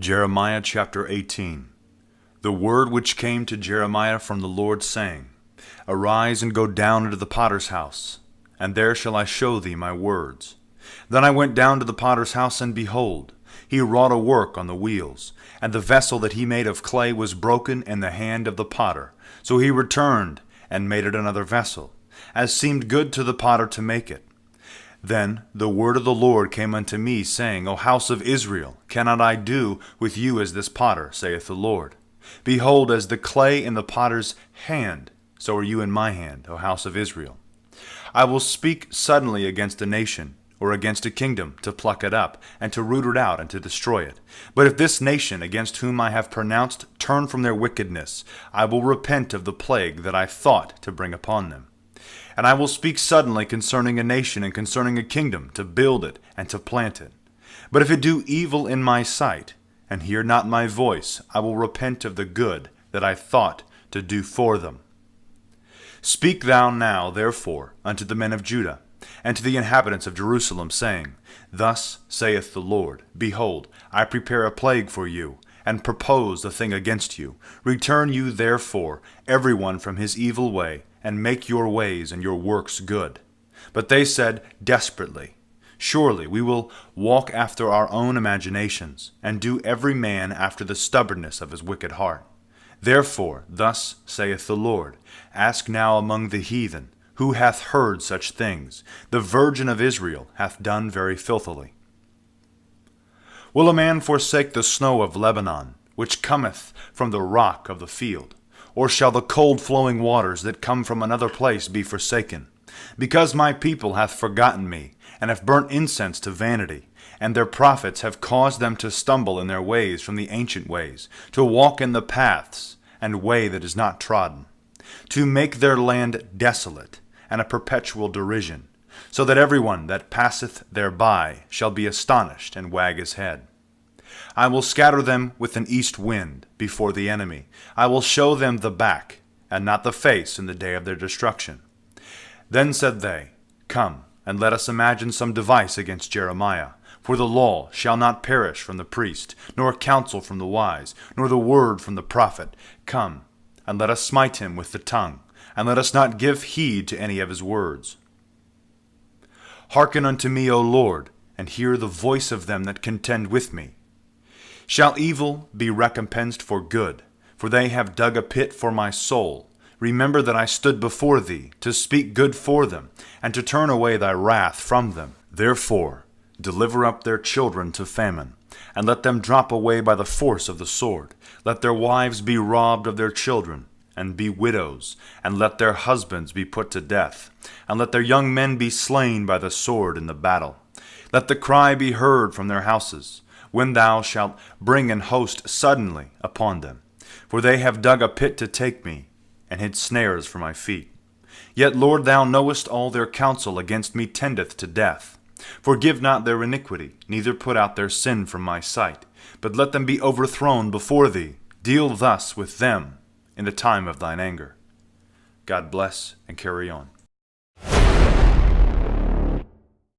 Jeremiah chapter 18. The word which came to Jeremiah from the Lord, saying, Arise and go down into the potter's house, and there shall I show thee my words. Then I went down to the potter's house, and behold, he wrought a work on the wheels, and the vessel that he made of clay was broken in the hand of the potter. So he returned and made it another vessel, as seemed good to the potter to make it. Then the word of the Lord came unto me, saying, O house of Israel, cannot I do with you as this potter, saith the Lord? Behold, as the clay in the potter's hand, so are you in my hand, O house of Israel. I will speak suddenly against a nation, or against a kingdom, to pluck it up, and to root it out, and to destroy it. But if this nation, against whom I have pronounced, turn from their wickedness, I will repent of the plague that I thought to bring upon them. And I will speak suddenly concerning a nation and concerning a kingdom, to build it and to plant it. But if it do evil in my sight, and hear not my voice, I will repent of the good that I thought to do for them. Speak thou now, therefore, unto the men of Judah, and to the inhabitants of Jerusalem, saying, Thus saith the Lord, Behold, I prepare a plague for you, and propose a thing against you. Return you therefore, every one from his evil way, and make your ways and your works good. But they said desperately, Surely we will walk after our own imaginations, and do every man after the stubbornness of his wicked heart. Therefore, thus saith the Lord, Ask now among the heathen, who hath heard such things? The virgin of Israel hath done very filthily. Will a man forsake the snow of Lebanon, which cometh from the rock of the field? Or shall the cold flowing waters that come from another place be forsaken? Because my people hath forgotten me, and have burnt incense to vanity, and their prophets have caused them to stumble in their ways from the ancient ways, to walk in the paths and way that is not trodden, to make their land desolate, and a perpetual derision, so that every one that passeth thereby shall be astonished and wag his head. I will scatter them with an east wind before the enemy. I will show them the back, and not the face in the day of their destruction. Then said they, Come, and let us imagine some device against Jeremiah. For the law shall not perish from the priest, nor counsel from the wise, nor the word from the prophet. Come, and let us smite him with the tongue, and let us not give heed to any of his words. Hearken unto me, O Lord, and hear the voice of them that contend with me. Shall evil be recompensed for good? For they have dug a pit for my soul. Remember that I stood before thee, to speak good for them, and to turn away thy wrath from them. Therefore deliver up their children to famine, and let them drop away by the force of the sword. Let their wives be robbed of their children, and be widows, and let their husbands be put to death, and let their young men be slain by the sword in the battle. Let the cry be heard from their houses, when thou shalt bring an host suddenly upon them. For they have dug a pit to take me, and hid snares for my feet. Yet, Lord, thou knowest all their counsel against me tendeth to death. Forgive not their iniquity, neither put out their sin from my sight, but let them be overthrown before thee. Deal thus with them in the time of thine anger. God bless and carry on.